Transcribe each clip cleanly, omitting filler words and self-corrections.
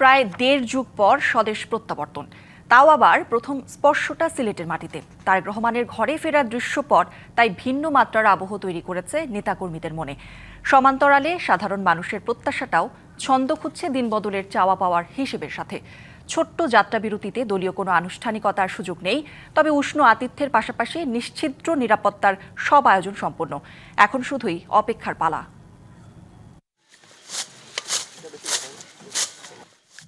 প্রায় ১.৫ যুগ পর স্বদেশ প্রত্যাবর্তন, তাও আবার প্রথম স্পর্শটা সিলেটের মাটিতে। তারেক রহমানের ঘরে ফেরার দৃশ্যপট তাই ভিন্ন মাত্রার আবহ তৈরি করেছে নেতাকর্মীদের মনে। সমান্তরালে সাধারণ মানুষের প্রত্যাশাটাও ছন্দ খুঁজছে দিনবদলের চাওয়া পাওয়ার হিসেবের সাথে। ছোট্ট যাত্রাবিরতিতে দলীয় কোনো আনুষ্ঠানিকতার সুযোগ নেই, তবে উষ্ণ আতিথ্যের পাশাপাশি নিশ্ছিদ্র নিরাপত্তার সব আয়োজন সম্পন্ন। এখন শুধুই অপেক্ষার পালা।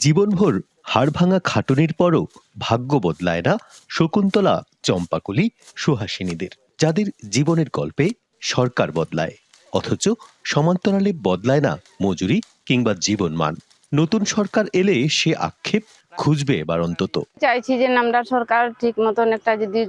জীবনভর হাড়ভাঙা খাটুনির পরও ভাগ্য বদলায় না শকুন্তলা, চম্পাকলি, সুহাসিনীদের, যাদের জীবনের গল্পে সরকার বদলায় অথচ সমান্তরালে বদলায় না মজুরি কিংবা জীবনমান। নতুন সরকার এলে সে আক্ষেপ খুঁজবে এবার অন্তত। চাইছি যে আমরা সরকার ঠিক মতন একটা যদি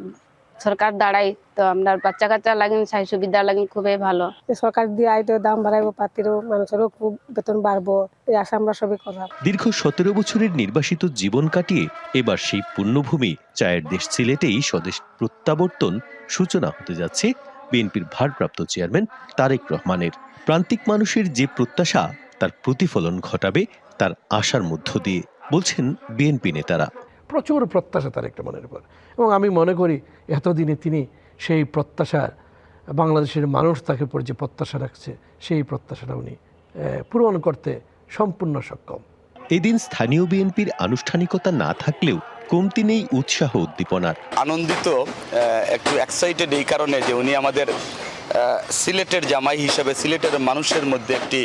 সরকার দাঁড়াই তো আমরা বাচ্চা কাচ্চা লাগেন সাই সুবিধা লাগেন খুবই ভালো। সরকার দিয়ে আইতো দাম বাড়াইবো, পাতিরও মানুষেরও খুব বেতন বাড়বো, এই আশা আমরা সবই করলাম। দীর্ঘ ১৭ বছরের নির্বাসিত জীবন কাটিয়ে এবার সেই পুণ্যভূমি চায়ের দেশ সিলেটেই স্বদেশ প্রত্যাবর্তন সূচনা হতে যাচ্ছে বিএনপির ভারপ্রাপ্ত চেয়ারম্যান তারেক রহমানের। প্রান্তিক মানুষের যে প্রত্যাশা তার প্রতিফলন ঘটাবে তার আশার মধ্য দিয়ে, বলছেন বিএনপি নেতারা। প্রচুর প্রত্যাশা তারেক রহমানের উপর, এবং আমি মনে করি এতদিনে তিনি সেই প্রত্যাশার, বাংলাদেশের মানুষ তাকে উপর যে প্রত্যাশা রাখছে সেই প্রত্যাশাটা উনি পূরণ করতে সম্পূর্ণ সক্ষম। এদিন স্থানীয় বিএনপির আনুষ্ঠানিকতা না থাকলেও কমতি নেই উৎসাহ উদ্দীপনার। আনন্দিত, একটু এক্সাইটেড এই কারণে যে উনি আমাদের সিলেটের জামাই হিসেবে সিলেটের মানুষের মধ্যে একটি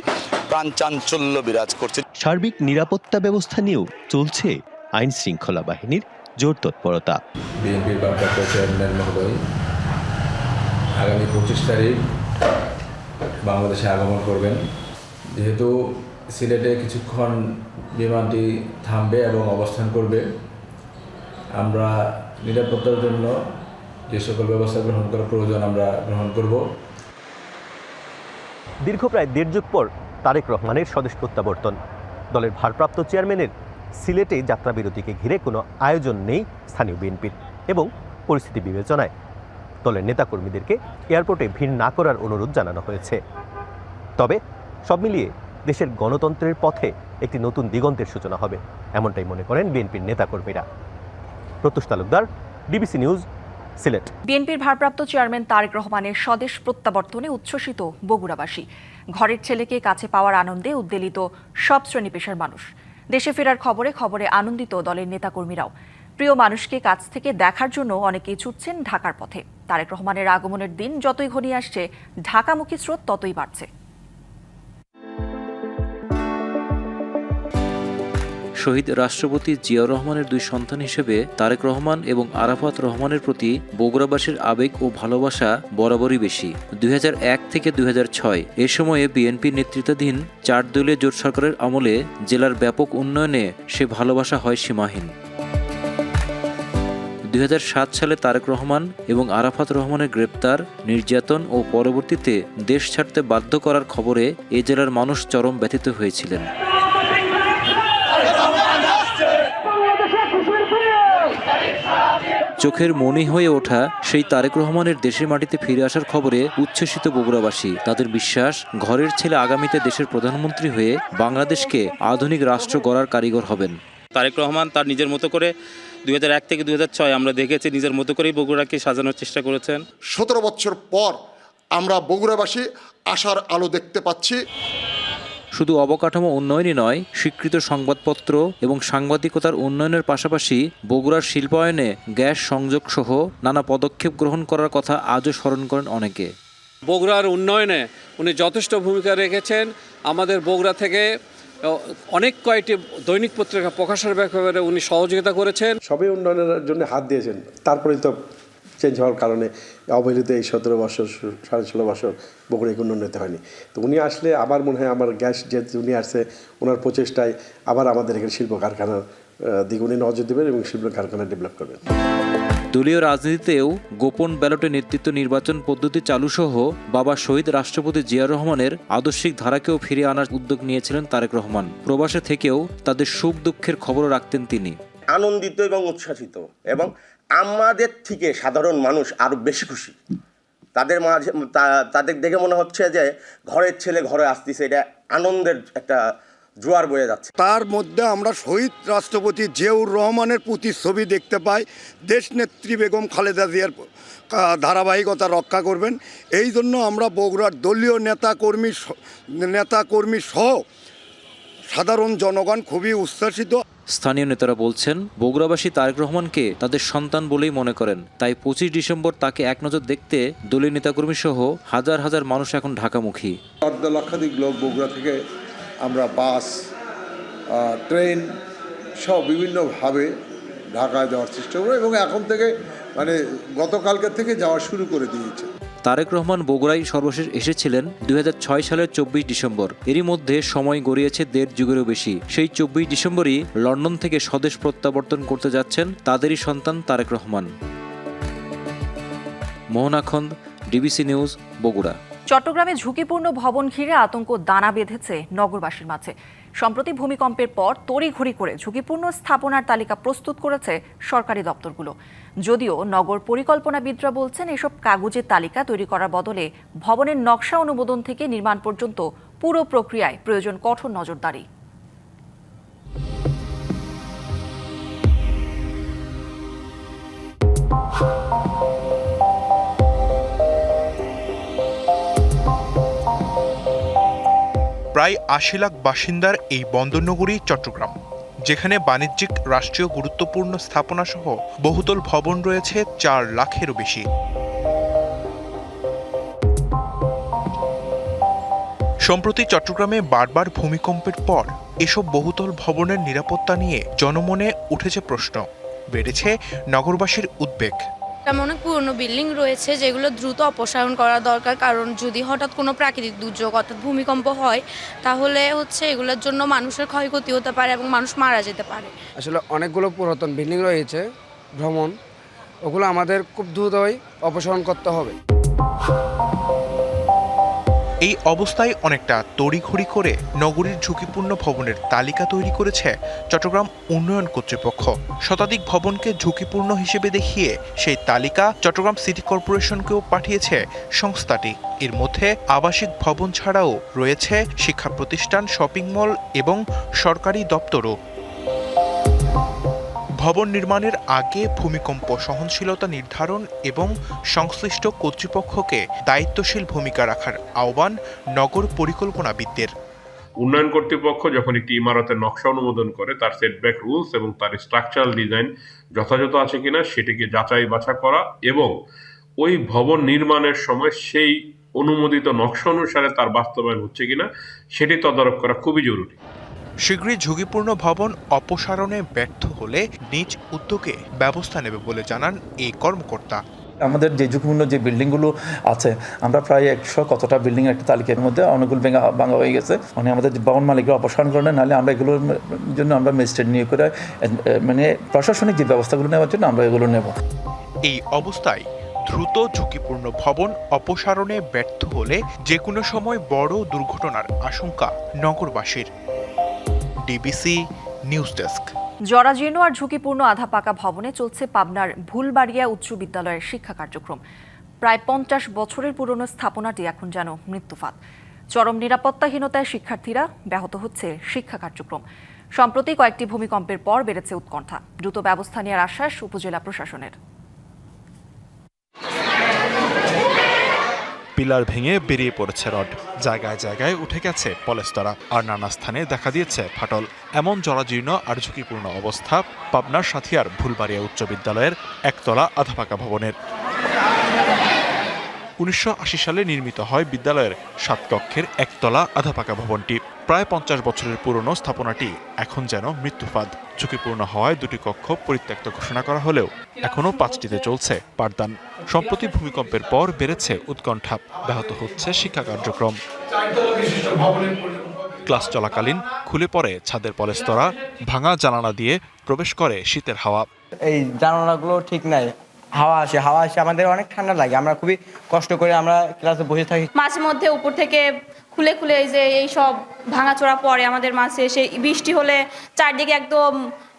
প্রাণচাঞ্চল্য বিরাজ করছে। সার্বিক নিরাপত্তা ব্যবস্থা নিয়েও চলছে আইন শৃঙ্খলা বাহিনীর জোর তৎপরতা। বিএনপির ভারপ্রাপ্ত চেয়ারম্যান মহোদয় আগামী ২৫ তারিখ বাংলাদেশে আগমন করবেন। যেহেতু সিলেটে কিছুক্ষণ বিমানটি থামবে এবং অবস্থান করবে, আমরা নিরাপত্তার জন্য যে সকল ব্যবস্থা গ্রহণ করা প্রয়োজন আমরা গ্রহণ করব। দীর্ঘ প্রায় ১.৫ যুগ পর তারেক রহমানের স্বদেশ প্রত্যাবর্তন। দলের ভারপ্রাপ্ত চেয়ারম্যানের সিলেটে যাত্রাবিরতিকে ঘিরে কোনো আয়োজন নেই স্থানীয় বিএনপির, এবং পরিস্থিতি বিবেচনায় দলের নেতাকর্মীদেরকে এয়ারপোর্টে ভিড় না করার অনুরোধ জানানো হয়েছে। তবে সব মিলিয়ে দেশের গণতন্ত্রের পথে একটি নতুন দিগন্তের সূচনা হবে, এমনটাই মনে করেন বিএনপির নেতাকর্মীরা। প্রত্যুষ তালুকদার, ডিবিসি নিউজ, সিলেট। বিএনপির ভারপ্রাপ্ত চেয়ারম্যান তারেক রহমানের স্বদেশ প্রত্যাবর্তনে উচ্ছ্বসিত বগুড়াবাসী। ঘরের ছেলেকে কাছে পাওয়ার আনন্দে উদ্বেলিত সব শ্রেণী পেশার মানুষ। দেশে ফেরার খবরে খবরে আনন্দিত দলের নেতাকর্মীরাও। প্রিয় মানুষকে কাছ থেকে দেখার জন্য অনেকেই ছুটছেন ঢাকার পথে। তারেক রহমানের আগমনের দিন যতই ঘনিয়ে আসছে, ঢাকামুখী স্রোত ততই বাড়ছে। শহীদ রাষ্ট্রপতি জিয়াউর রহমানের দুই সন্তান হিসেবে তারেক রহমান এবং আরাফাত রহমানের প্রতি বগুড়াবাসীর আবেগ ও ভালোবাসা বরাবরই বেশি। ২০০১ থেকে ২০০৬ এ সময়ে বিএনপির নেতৃত্বাধীন ৪ দলীয় জোট সরকারের আমলে জেলার ব্যাপক উন্নয়নে সে ভালোবাসা হয় সীমাহীন। ২০০৭ সালে তারেক রহমান এবং আরাফাত রহমানের গ্রেপ্তার, নির্যাতন ও পরবর্তীতে দেশ ছাড়তে বাধ্য করার খবরে এ জেলার মানুষ চরম ব্যথিত হয়েছিলেন। চোখের মনি হয়ে ওঠা সেই তারেক রহমানের দেশের মাটিতে ফিরে আসার খবরে উচ্ছ্বসিত বগুড়াবাসী। তাদের বিশ্বাস, ঘরের ছেলে আগামীতে দেশের প্রধানমন্ত্রী হয়ে বাংলাদেশকে আধুনিক রাষ্ট্র গড়ার কারিগর হবেন। তারেক রহমান তার নিজের মতো করে ২০০১ থেকে ২০০৬ আমরা দেখেছি নিজের মতো করেই বগুড়াকে সাজানোর চেষ্টা করেছেন। ১৭ বছর পর আমরা বগুড়াবাসী আশার আলো দেখতে পাচ্ছি। শুধু অবকাঠামো উন্নয়নই নয়, স্বীকৃত সংবাদপত্র এবং সাংবাদিকতার উন্নয়নের পাশাপাশি বগুড়ার শিল্পায়নে গ্যাস সংযোগ সহ নানা পদক্ষেপ গ্রহণ করার কথা আজও স্মরণ করেন অনেকে। বগুড়ার উন্নয়নে উনি যথেষ্ট ভূমিকা রেখেছেন। আমাদের বগুড়া থেকে অনেক কয়েকটি দৈনিক পত্রিকা প্রকাশের ব্যাপারে উনি সহযোগিতা করেছেন। সবই উন্নয়নের জন্য হাত দিয়েছেন, তারপরেই তো চেঞ্জ হওয়ার কারণে অবহেলিত এই ১৭ বছর ১৬.৫ বছর বগুড়ায় উন্নয়ন হয়নি। তো উনি আসলে আমার মনে হয় আমার গ্যাস যেহেতু উনি আসছে, ওনার প্রচেষ্টায় আবার আমাদের এখানে শিল্প কারখানার দিকে উনি নজর দেবেন এবং শিল্প কারখানা ডেভেলপ করবেন। দলীয় রাজনীতিতেও গোপন ব্যালটে নেতৃত্ব নির্বাচন পদ্ধতি চালুসহ বাবা শহীদ রাষ্ট্রপতি জিয়াউর রহমানের আদর্শিক ধারাকেও ফিরিয়ে আনার উদ্যোগ নিয়েছিলেন তারেক রহমান। প্রবাসে থেকেও তাদের সুখ দুঃখের খবরও রাখতেন তিনি। আনন্দিত এবং উচ্ছ্বাসিত, এবং আমাদের থেকে সাধারণ মানুষ আরও বেশি খুশি। তাদের দেখে মনে হচ্ছে যে ঘরের ছেলে ঘরে আসতেছে, এটা আনন্দের একটা জোয়ার বয়ে যাচ্ছে। তার মধ্যে আমরা শহীদ রাষ্ট্রপতি জিয়াউর রহমানের প্রতিচ্ছবি দেখতে পাই। দেশনেত্রী বেগম খালেদা জিয়ার ধারাবাহিকতা রক্ষা করবেন, এই জন্য আমরা বগুড়ার দলীয় নেতাকর্মী সহ সাধারণ জনগণ খুবই উচ্ছ্বাসিত। স্থানীয় নেতারা বলছেন, বগুড়াবাসী তারেক রহমানকে তাদের সন্তান বলেই মনে করেন। তাই 25 ডিসেম্বর তাকে এক নজর দেখতে দলীয় নেতাকর্মী সহ হাজার হাজার মানুষ এখন ঢাকামুখী। লক্ষাধিক লোক বগুড়া থেকে আমরা বাস, ট্রেন সব বিভিন্নভাবে ঢাকায় যাওয়ার চেষ্টা করবো এবং এখন থেকে গতকালকে থেকে যাওয়া শুরু করে দিয়েছে। তারেক রহমান বগুড়ায় সর্বশেষ এসেছিলেন 2006 সালের 24 ডিসেম্বর। এরই মধ্যে সময় গড়িয়েছে 1.5 যুগেরও বেশি। সেই 24 ডিসেম্বরই লন্ডন থেকে স্বদেশ প্রত্যাবর্তন করতে যাচ্ছেন তাদেরই সন্তান তারেক রহমান। মোহন আখন্দ, ডিবিসি নিউজ, বগুড়া। চট্টগ্রামে ঝুঁকিপূর্ণ ভবন ঘিরে আতঙ্ক দানা বেঁধেছে নগরবাসীর মাঝে। সম্প্রতি ভূমিকম্পের পর তড়িঘড়ি করে ঝুঁকিপূর্ণ স্থাপনার তালিকা প্রস্তুত করেছে সরকারি দপ্তরগুলো। যদিও নগর পরিকল্পনাবিদরা বলছেন, এসব কাগজের তালিকা তৈরি করার বদলে ভবনের নকশা অনুমোদন থেকে নির্মাণ পর্যন্ত পুরো প্রক্রিয়ায় প্রয়োজন কঠোর নজরদারি। প্রায় ৮০ লাখ বাসিন্দার এই বন্দরনগরী চট্টগ্রাম, যেখানে বাণিজ্যিক, রাষ্ট্রীয় গুরুত্বপূর্ণ স্থাপনা সহ বহুতল ভবন রয়েছে ৪ লাখেরও বেশি। সম্প্রতি চট্টগ্রামে বারবার ভূমিকম্পের পর এসব বহুতল ভবনের নিরাপত্তা নিয়ে জনমনে উঠেছে প্রশ্ন, বেড়েছে নগরবাসীর উদ্বেগ। অনেক পুরনো বিল্ডিং রয়েছে যেগুলো দ্রুত অপসারণ করা দরকার, কারণ যদি হঠাৎ কোনো প্রাকৃতিক দুর্যোগ অর্থাৎ ভূমিকম্প হয় তাহলে এগুলোর জন্য মানুষের ক্ষয়ক্ষতি হতে পারে এবং মানুষ মারা যেতে পারে। আসলে অনেকগুলো পুরাতন বিল্ডিং রয়েছে ভ্রমণ, ওগুলো আমাদের খুব দ্রুতই অপসারণ করতে হবে। এই অবস্থায় অনেকটা তড়িঘড়ি করে নগরীর ঝুঁকিপূর্ণ ভবনের তালিকা তৈরি করেছে চট্টগ্রাম উন্নয়ন কর্তৃপক্ষ। শতাধিক ভবনকে ঝুঁকিপূর্ণ হিসেবে দেখিয়ে সেই তালিকা চট্টগ্রাম সিটি কর্পোরেশনকেও পাঠিয়েছে সংস্থাটি। এর মধ্যে আবাসিক ভবন ছাড়াও রয়েছে শিক্ষা প্রতিষ্ঠান, শপিং মল এবং সরকারি দপ্তরও। ভবন নির্মাণের আগে ভূমিকম্প সহনশীলতা নির্ধারণ এবং সংশ্লিষ্ট কর্তৃপক্ষকে দায়িত্বশীল ভূমিকা রাখার আহ্বান নগর পরিকল্পনাবিদদের। উন্নয়ন কর্তৃপক্ষ যখন একটি ইমারতের নকশা অনুমোদন করে, তার সেটব্যাক রুলস এবং তার স্ট্রাকচারাল ডিজাইন যথাযথ আছে কিনা সেটিকে যাচাই বাছা করা এবং ওই ভবন নির্মাণের সময় সেই অনুমোদিত নকশা অনুসারে তার বাস্তবায়ন হচ্ছে কিনা সেটি তদারক করা খুবই জরুরি। শীঘ্রই ঝুঁকিপূর্ণ ভবন অপসারণে ব্যর্থ হলে নিজ উদ্যোগে ব্যবস্থা নেবে বলে জানান এই কর্মকর্তা। আমাদের যে ঝুঁকিপূর্ণ যে বিল্ডিংগুলো আছে, আমরা প্রায় 100 কতটা বিল্ডিং একটা তালিকার মধ্যে অনেকগুলো ভাঙা হয়ে গেছে। আমাদের ভবন মালিকরা অপসারণ করে, নাহলে আমরা এগুলোর জন্য আমরা ম্যাজিস্ট্রেট নিয়োগ করে প্রশাসনিক যে ব্যবস্থাগুলো নেওয়ার জন্য আমরা এগুলো নেব। এই অবস্থায় দ্রুত ঝুঁকিপূর্ণ ভবন অপসারণে ব্যর্থ হলে যে কোনো সময় বড় দুর্ঘটনার আশঙ্কা নগরবাসীর। DBC news desk. জরাজীর্ণ আর ঝুঁকিপূর্ণ আধা পাকা ভবনে চলছে পাবনার ভুলবাড়িয়া উচ্চ বিদ্যালয়ের শিক্ষা কার্যক্রম। প্রায় 50 বছরের পুরনো স্থাপনাটি এখন যেন মৃত্যুফাত। চরম নিরাপত্তাহীনতায় শিক্ষার্থীরা ব্যাহত হচ্ছে শিক্ষা কার্যক্রম। সম্প্রতি কয়েকটি ভূমিকম্পের পর বেড়েছে উৎকণ্ঠা। দ্রুত ব্যবস্থা নেওয়ার আশ্বাস উপজেলা প্রশাসনের। পিলার ভেঙে বেরিয়ে পড়েছে রড, জায়গায় জায়গায় উঠে গেছে পলেস্তরা, আর নানা স্থানে দেখা দিয়েছে ফাটল। এমন জরাজীর্ণ আর ঝুঁকিপূর্ণ অবস্থা পাবনার সাথিয়ার ভুলবাড়িয়া উচ্চ বিদ্যালয়ের একতলা আধাপাকা ভবনের। 1980 সালে নির্মিত হয় বিদ্যালয়ের 7 কক্ষের একতলা আধাপাকা ভবনটি। প্রায় 50 বছরের পুরনো স্থাপনাটি এখন যেন মৃত্যুফাত। ঝুঁকিপূর্ণ হওয়ায় 2টি কক্ষ পরিত্যক্ত ঘোষণা করা হলেও এখনও 5টিতে চলছে পাঠদান। সম্প্রতি ভূমিকম্পের পর বেড়েছে উৎকণ্ঠা, ব্যাহত হচ্ছে শিক্ষা কার্যক্রম। ক্লাস চলাকালীন খুলে পড়ে ছাদের পলেস্তরা, ভাঙা জানালা দিয়ে প্রবেশ করে শীতের হাওয়া। এই জানালাগুলো ঠিক নাই, হাওয়া আসে আমাদের অনেক ঠান্ডা লাগে, আমরা খুবই কষ্ট করে আমরা ক্লাসে বসে থাকি। মাঝে মধ্যে উপর থেকে খুলে খুলে এই সব ভাঙাচোরা পড়ে আমাদের মাঝে, সেই বৃষ্টি হলে চারদিকে একদম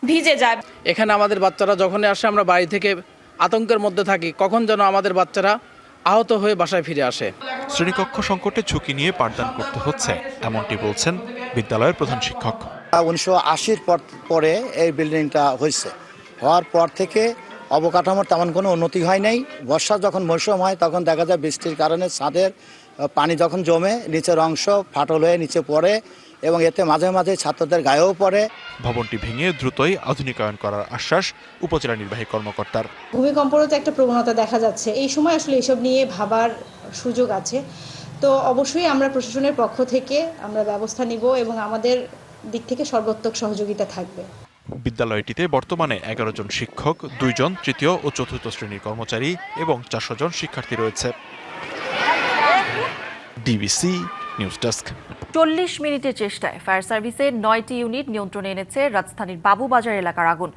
ভিজে যায়। এখানে আমাদের বাচ্চারা যখনই আসে আমরা বাড়ি থেকে আতঙ্কের মধ্যে থাকি, কখন যেন আমাদের বাচ্চারা আহত হয়ে বাসায় ফিরে আসে। শ্রেণীকক্ষ সংকটে ঝুঁকি নিয়ে পাঠদান করতে হচ্ছে, এমনটি বলছেন বিদ্যালয়ের প্রধান শিক্ষক। 1980-র পরে এই বিল্ডিংটা হয়েছে, হওয়ার পর থেকে অবকাঠামোর তেমন কোনো উন্নতি হয় নাই। বর্ষা যখন মৌসুম হয় তখন দেখা যায় বৃষ্টির কারণে ছাদের পানি যখন জমে নিচের অংশ ফাটল হয়ে নিচে পড়ে এবং এতে মাঝে মাঝে ছাত্রদের গায়েও পড়ে। ভবনটি ভেঙে দ্রুতই আধুনিকায়ন করার আশ্বাস উপজেলা নির্বাহী কর্মকর্তার। ভূমিকম্পরও তো একটা প্রবণতা দেখা যাচ্ছে, এই সময় আসলে এসব নিয়ে ভাবার সুযোগ আছে। তো অবশ্যই আমরা প্রশাসনের পক্ষ থেকে আমরা ব্যবস্থা নিব এবং আমাদের দিক থেকে সর্বোত্তক সহযোগিতা থাকবে। বিদ্যালয়টিতে বর্তমানে 11 জন শিক্ষক, 2 জন তৃতীয় ও চতুর্থ শ্রেণীর কর্মচারী এবং 400 জন শিক্ষার্থী রয়েছে। DBC news desk. 40 মিনিটের চেষ্টায় ফায়ার সার্ভিসের 9টি ইউনিট নিয়ন্ত্রণে এনেছে রাজধানীর বাবুবাজার এলাকার আগুন।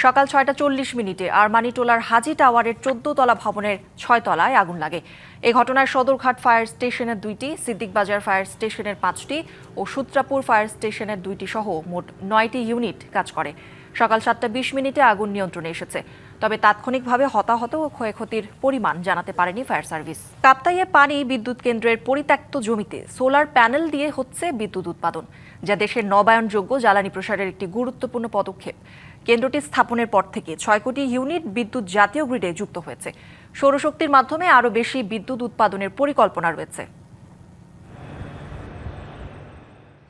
সকাল 6টা 40 মিনিটে আরমানিটোলার হাজি টাওয়ারের 14 তলা ভবনের 6 তলায় আগুন লাগে। এই ঘটনায় সদরঘাট ফায়ার স্টেশনের 2টি, সিদ্দিকবাজার ফায়ার স্টেশনের 5টি ও সূত্রাপুর ফায়ার স্টেশনের 2টি সহ মোট 9টি ইউনিট কাজ করে। সকাল 7টা 20 মিনিটে আগুন নিয়ন্ত্রণে এসেছে, তবে তাৎক্ষণিকভাবে হতাহত ও ক্ষয়ক্ষতির পরিমাণ জানাতে পারেনি ফায়ার সার্ভিস। কাপ্তাইয়ে পানি বিদ্যুৎ কেন্দ্রের পরিত্যক্ত জমিতে সোলার প্যানেল দিয়ে হচ্ছে বিদ্যুৎ উৎপাদন, যা দেশের নবায়নযোগ্য জ্বালানি প্রসারের একটি গুরুত্বপূর্ণ পদক্ষেপ। কেন্দ্রটি স্থাপনের পর থেকে 6 কোটি ইউনিট বিদ্যুৎ জাতীয় গ্রিডে যুক্ত হয়েছে। সৌরশক্তির মাধ্যমে আরও বেশি বিদ্যুৎ উৎপাদনের পরিকল্পনা রয়েছে।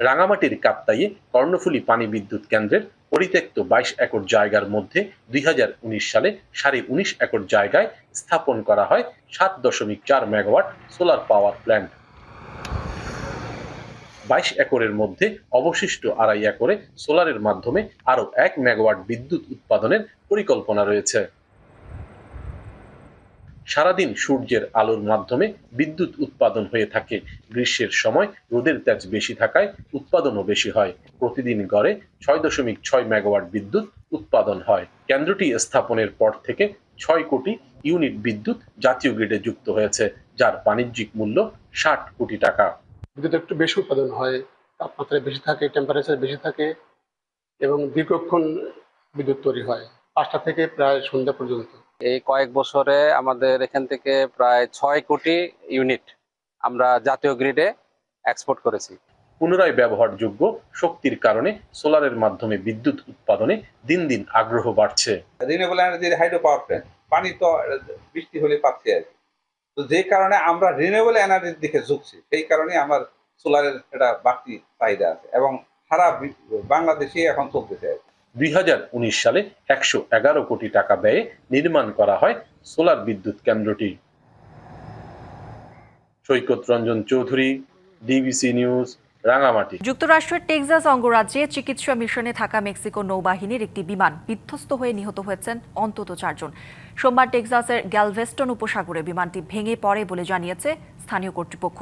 রাঙামাটির কাপ্তাইয়ে কর্ণফুলী পানি বিদ্যুৎ কেন্দ্রের পরিত্যক্ত 22 একর জায়গার মধ্যে 2019 সালে 19.5 একর জায়গায় স্থাপন করা হয় 7.4 মেগাওয়াট সোলার পাওয়ার প্ল্যান্ট। 22 একরের মধ্যে অবশিষ্ট 2.5 একরে সোলারের মাধ্যমে আরও 1 মেগাওয়াট বিদ্যুৎ উৎপাদনের পরিকল্পনা রয়েছে। সারাদিন সূর্যের আলোর মাধ্যমে বিদ্যুৎ উৎপাদন হয়ে থাকে। গ্রীষ্মের সময় রোদের তেজ বেশি থাকায় উৎপাদনও বেশি হয়। প্রতিদিন গড়ে 6.6 মেগাওয়াট বিদ্যুৎ উৎপাদন হয়। কেন্দ্রটি স্থাপনের পর থেকে 6 কোটি ইউনিট বিদ্যুৎ জাতীয় গ্রিডে যুক্ত হয়েছে, যার বাণিজ্যিক মূল্য 60 কোটি টাকা। বিদ্যুৎ একটু বেশি উৎপাদন হয়, তাপমাত্রা বেশি থাকে, টেম্পারেচার বেশি থাকে এবং দীর্ঘক্ষণ বিদ্যুৎ তৈরি হয়, 5টা থেকে প্রায় সন্ধ্যা পর্যন্ত। এই কয়েক বছরে আমাদের এখান থেকে প্রায় 6 কোটি ইউনিট আমরা জাতীয় গ্রিডে এক্সপোর্ট করেছি। পুনরায় ব্যবহারযোগ্য শক্তির কারণে সোলারের মাধ্যমে বিদ্যুৎ উৎপাদনে দিন দিন আগ্রহ বাড়ছে। রিনিউয়েবল এনার্জির হাইড্রো পাওয়ার প্ল্যান্ট, পানি তো বৃষ্টি হলে পাচ্ছি আর কি, তো যে কারণে আমরা রিনিউয়েবল এনার্জির দিকে ঝুঁকছি, সেই কারণে আমার সোলারের একটা বাড়তি চাহিদা আছে এবং সারা বাংলাদেশে এখন চলতেছে। 2019 সালে 111 কোটি টাকা ব্যয়ে নির্মাণ করা হয় সোলার বিদ্যুৎ কেন্দ্রটি। সৈকত রঞ্জন চৌধুরী, ডিবিসি নিউজ, রাঙামাটি। যুক্তরাষ্ট্রের টেক্সাস অঙ্গরাজ্যে চিকিৎসা মিশনে থাকা মেক্সিকো নৌবাহিনীর একটি বিমান বিধ্বস্ত হয়ে নিহত হয়েছেন অন্তত 4 জন। সোমবার টেক্সাসের গ্যালভেস্টন উপসাগরে বিমানটি ভেঙে পড়ে বলে জানিয়েছে স্থানীয় কর্তৃপক্ষ।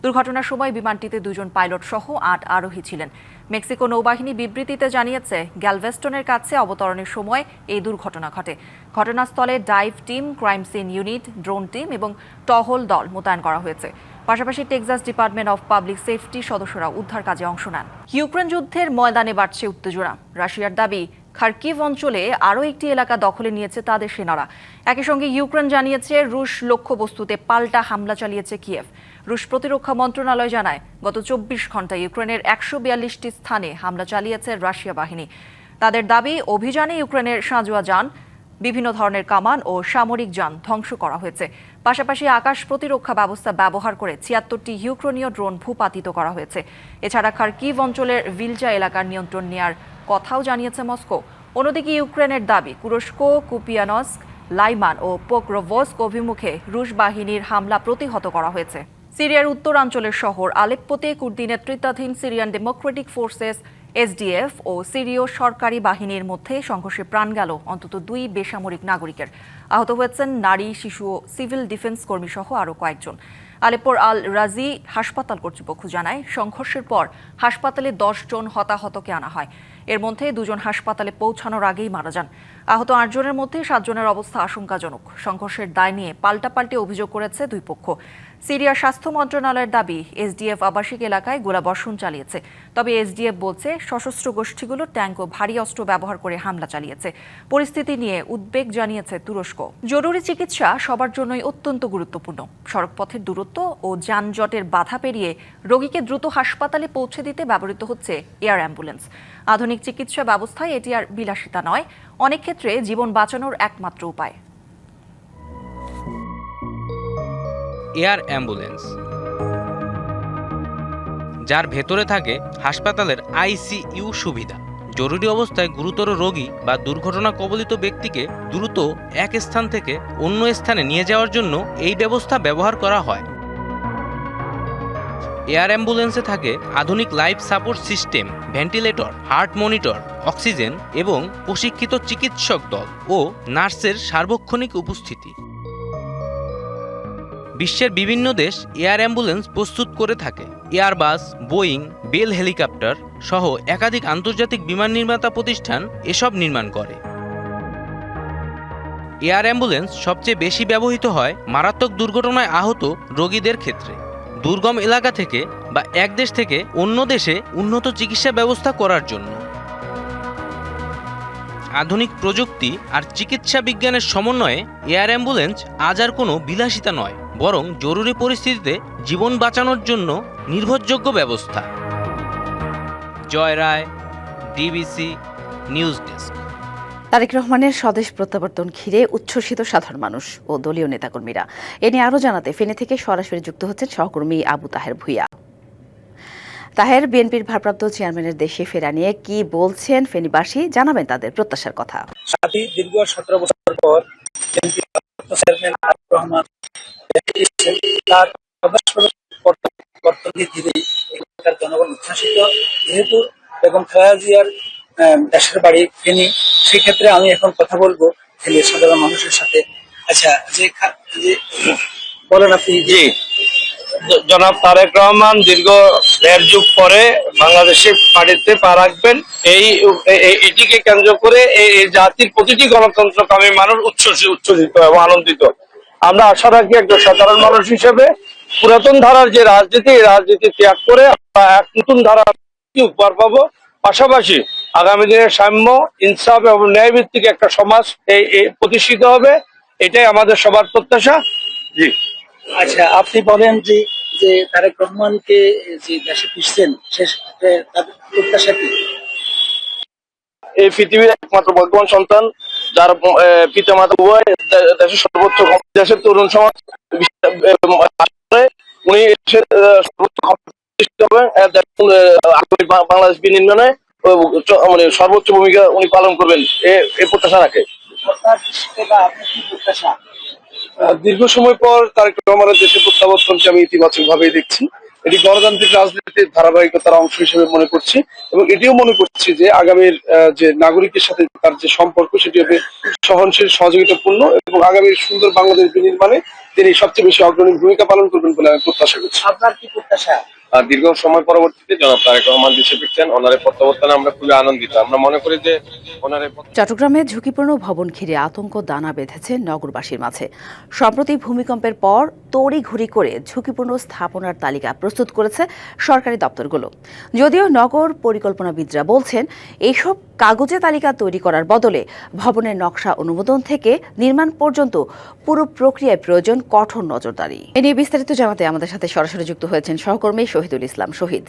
দুর্ঘটনার সময় বিমানটিতে 2 জন পাইলট সহ 8 আরোহী ছিলেন। মেক্সিকো নৌবাহিনী বিবৃতিতে জানিয়েছে, গ্যালভেস্টনের কাছে অবতরণের সময় এই দুর্ঘটনা ঘটে। ঘটনাস্থলে dive team, crime scene unit, drone team এবং টহল দল মোতায়েন করা হয়েছে। পাশাপাশি Texas Department of Public Safety সদস্যরা উদ্ধার কাজে অংশ নেন। ইউক্রেন যুদ্ধের ময়দানে বাড়ছে উত্তেজনা। রাশিয়ার দাবি, খার্কিভ অঞ্চলে আরও একটি এলাকা দখলে নিয়েছে তাদের সেনারা। একই সঙ্গে ইউক্রেন জানিয়েছে, রুশ লক্ষ্যবস্তুতে পাল্টা হামলা চালিয়েছে কিয়েভ। রুশ প্রতিরক্ষা মন্ত্রণালয় জানায়, গত 24 ঘন্টায় ইউক্রেনের 142টি স্থানে হামলা চালিয়েছে রাশিয়া বাহিনী। তাদের দাবি, অভিযানে ইউক্রেনের সাঁজোয়া যান, বিভিন্ন ধরনের কামান ও সামরিক যান ধ্বংস করা হয়েছে। পাশাপাশি আকাশ প্রতিরক্ষা ব্যবস্থা ব্যবহার করে 76টি ইউক্রেনীয় ড্রোন ভূপাতিত করা হয়েছে। এছাড়া খার্কিভ অঞ্চলের ভিলচা এলাকার নিয়ন্ত্রণ নেয়ার কথাও জানিয়েছে মস্কো। অন্যদিকে ইউক্রেনের দাবি, তুরস্ক, কুপিয়ানস্ক, লাইমান ও পোক্রোভস্ক অভিমুখে রুশ বাহিনীর হামলা প্রতিহত করা হয়েছে। সিরিয়ার উত্তরাঞ্চলের শহর আলেপ্পোতে কুর্দি নেতৃত্বাধীন সিরিয়ান ডেমোক্রেটিক ফোর্সেস এসডিএফ ও সিরীয় সরকারি বাহিনীর মধ্যে সংঘর্ষে প্রাণ গেল অন্তত 2 বেসামরিক নাগরিকের। আহত হয়েছেন নারী, শিশু ও সিভিল ডিফেন্স কর্মী সহ আরও কয়েকজন। আলেপ্পোর আল রাজি হাসপাতাল কর্তৃপক্ষ জানায়, সংঘর্ষের পর হাসপাতালে 10 জন হতাহতকে আনা হয়। এর মধ্যে 2 জন হাসপাতালে পৌঁছানোর আগেই মারা যান। আহত 8 জনের মধ্যে 7 জনের অবস্থা আশঙ্কাজনক। সংঘর্ষের দায় নিয়ে পাল্টাপাল্টি অভিযোগ করেছে 2 পক্ষ। সিরিয়ার স্বাস্থ্য মন্ত্রণালয়ের দাবি, এসডিএফ আবাসিক এলাকায় গোলাবর্ষণ চালিয়েছে। তবে এসডিএফ বলছে সশস্ত্র গোষ্ঠীগুলো ট্যাঙ্ক ও ভারী অস্ত্র ব্যবহার করে হামলা চালিয়েছে। পরিস্থিতি নিয়ে উদ্বেগ জানিয়েছে তুরস্ক। জরুরি চিকিৎসা সবার জন্যই অত্যন্ত গুরুত্বপূর্ণ। সড়কপথের দূরত্ব ও যানজটের বাধা পেরিয়ে রোগীকে দ্রুত হাসপাতালে পৌঁছে দিতে ব্যবহৃত হচ্ছে এয়ার অ্যাম্বুলেন্স। আধুনিক চিকিৎসা ব্যবস্থায় এটি আর বিলাসিতা নয়, অনেক ক্ষেত্রে জীবন বাঁচানোর একমাত্র উপায়। এয়ার অ্যাম্বুলেন্স, যার ভেতরে থাকে হাসপাতালের আইসিইউ সুবিধা। জরুরি অবস্থায় গুরুতর রোগী বা দুর্ঘটনা কবলিত ব্যক্তিকে দ্রুত এক স্থান থেকে অন্য স্থানে নিয়ে যাওয়ার জন্য এই ব্যবস্থা ব্যবহার করা হয়। এয়ার অ্যাম্বুলেন্সে থাকে আধুনিক life support system, ventilator, heart monitor, oxygen এবং প্রশিক্ষিত চিকিৎসক দল ও নার্সের সার্বক্ষণিক উপস্থিতি। বিশ্বের বিভিন্ন দেশ এয়ার অ্যাম্বুলেন্স প্রস্তুত করে থাকে। এয়ারবাস, বোয়িং, বেল হেলিকপ্টার সহ একাধিক আন্তর্জাতিক বিমান নির্মাতা প্রতিষ্ঠান এসব নির্মাণ করে। এয়ার অ্যাম্বুলেন্স সবচেয়ে বেশি ব্যবহৃত হয় মারাত্মক দুর্ঘটনায় আহত রোগীদের ক্ষেত্রে, দুর্গম এলাকা থেকে বা এক দেশ থেকে অন্য দেশে উন্নত চিকিৎসা ব্যবস্থা করার জন্য। আধুনিক প্রযুক্তি আর চিকিৎসা বিজ্ঞানের সমন্বয়ে এয়ার অ্যাম্বুলেন্স আজ আর কোনো বিলাসিতা নয়, বরং জরুরি পরিস্থিতিতে জীবন বাঁচানোর জন্য নির্ভরযোগ্য ব্যবস্থা। জয় রায়, ডিবিসি নিউজ ডেস্ক। তারেক রহমানের স্বদেশ প্রত্যাবর্তন ঘিরে উচ্ছ্বসিত সাধারণ মানুষ ও দলীয় নেতাকর্মীরা। এ নিয়ে আরও জানাতে ফেনী থেকে সরাসরি যুক্ত হচ্ছেন সহকর্মী আবু তাহের ভূঁইয়া। তাহের, বিএনপির ভারপ্রাপ্ত চেয়ারম্যানের দেশে ফেরা নিয়ে কি বলছেন ফেনীবাসী, জানাবেন তাদের প্রত্যাশার কথা। দীর্ঘ 17 বছর পর বিএনপির ভারপ্রাপ্ত চেয়ারম্যান তারেক রহমান তার প্রত্যাবর্তনকে ঘিরে এলাকার জনগণ উচ্ছ্বসিত। যেহেতু বেগম খালেদা জিয়ার দেশের বাড়ি ফেনী, সেক্ষেত্রে আমি এখন কথা বলবো ফেনীর সাধারণ মানুষের সাথে। আচ্ছা, যে বলেন আপনি। জি, জনাব তারেক রহমান দীর্ঘ 1.5 যুগ পরে বাংলাদেশে পাড়িতে পা রাখবেন। এটিকে কেন্দ্র করে এই জাতির প্রতিটি গণতন্ত্রকামী মানুষ উচ্ছ্বসিত এবং আনন্দিত। আমরা আশা রাখি একজন সাধারণ মানুষ হিসেবে পুরাতন ধারার যে রাজনীতি, এই রাজনীতি ত্যাগ করে আমরা এক নতুন ধারা উপহার পাবো। পাশাপাশি আগামী দিনে সাম্য, ইনসাফ এবং ন্যায়ভিত্তিক একটা সমাজ এই প্রতিষ্ঠিত হবে, এটাই আমাদের সবার প্রত্যাশা। জি। আচ্ছা, আপনি বলেন যে তারেক রহমানকে যে দেশে ফিরছেন, তাদের প্রত্যাশা কি? এই পৃথিবীর একমাত্র বর্তমান সন্তান, যার পিতা মাতা উভয় দেশের সর্বোচ্চ দেশের তরুণ সমাজ, উনি সর্বোচ্চ বাংলাদেশ বিনির্মাণে মানে সর্বোচ্চ ভূমিকা উনি পালন করবেন, এই প্রত্যাশা রাখে। দীর্ঘ সময় পর তারেক রহমানের দেশে প্রত্যাবর্তনকে আমি ইতিবাচক ভাবেই দেখছি। এটি গণতান্ত্রিক রাজনীতির ধারাবাহিকতার অংশ হিসেবে মনে করছি এবং এটিও মনে করছি যে আগামীর যে নাগরিকের সাথে তার যে সম্পর্ক, সেটি হবে সহনশীল, সহযোগিতাপূর্ণ এবং আগামীর সুন্দর বাংলাদেশ বিনির্মাণে তিনি সবচেয়ে বেশি অগ্রণী ভূমিকা পালন করবেন বলে আমি প্রত্যাশা করছি। আপনার কি প্রত্যাশা? দীর্ঘ সময় পরবর্তীতে জনাব তারেক রহমান দেশে ফিরছেন, ওনার প্রত্যাবর্তনে আমরা খুবই আনন্দিত। আমরা মনে করি যে চট্টগ্রামে ঝুঁকিপূর্ণ ভবন ঘিরে আতঙ্ক দানা বেঁধেছে নগরবাসীর মাঝে। সম্প্রতি ভূমিকম্পের পর তড়িঘড়ি করে ঝুঁকিপূর্ণ স্থাপনার তালিকা প্রস্তুত করেছে সরকারি দপ্তরগুলো। যদিও নগর পরিকল্পনাবিদরা বলছেন, এইসব কাগজে তালিকা তৈরি করার বদলে ভবনের নকশা অনুমোদন থেকে নির্মাণ পর্যন্ত পুরো প্রক্রিয়ায় প্রয়োজন কঠোর নজরদারি। এ নিয়ে বিস্তারিত জানাতে আমাদের সাথে সরাসরি যুক্ত হয়েছেন সহকর্মী শহীদুল ইসলাম। শহীদ,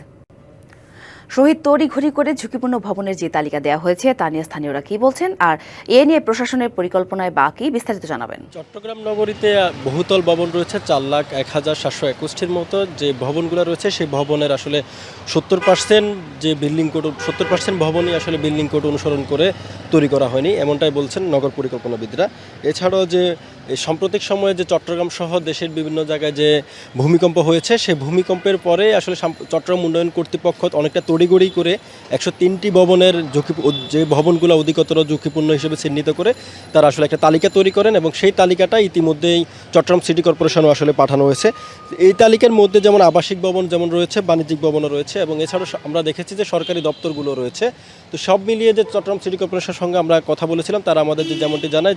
তড়িঘড়ি করে ঝুঁকিপূর্ণ ভবনের যে তালিকা দেওয়া হয়েছে তা নিয়ে স্থানীয়রা কি বলছেন, আর এ নিয়ে প্রশাসনের পরিকল্পনায় বাকি বিস্তারিত জানাবেন। চট্টগ্রাম নগরীতে বহুতল ভবন রয়েছে 4,01,761টির মতো। যে ভবনগুলো রয়েছে সেই ভবনের আসলে 70% যে বিল্ডিং কোড, 70% ভবনই আসলে বিল্ডিং কোড অনুসরণ করে তৈরি করা হয়নি, এমনটাই বলছেন নগর পরিকল্পনাবিদরা। এছাড়াও যে সাম্প্রতিক সময়ে যে চট্টগ্রাম সহ দেশের বিভিন্ন জায়গায় যে ভূমিকম্প হয়েছে, সেই ভূমিকম্পের পরে আসলে চট্টগ্রাম উন্নয়ন কর্তৃপক্ষ অনেকটা তড়িগড়ি করে 103টি ভবনের যে ভবনগুলো অধিকতর ঝুঁকিপূর্ণ হিসেবে চিহ্নিত করে তারা আসলে একটা তালিকা তৈরি করেন এবং সেই তালিকাটা ইতিমধ্যেই চট্টগ্রাম সিটি কর্পোরেশনও আসলে পাঠানো হয়েছে। এই তালিকার মধ্যে যেমন আবাসিক ভবন যেমন রয়েছে, বাণিজ্যিক ভবনও রয়েছে এবং এছাড়াও আমরা দেখেছি যে সরকারি দপ্তরগুলো রয়েছে। তো সব মিলিয়ে যে চট্টগ্রাম সিটি কর্পোরেশনের সঙ্গে আমরা কথা বলেছিলাম, তারা আমাদের যেমনটি জানায়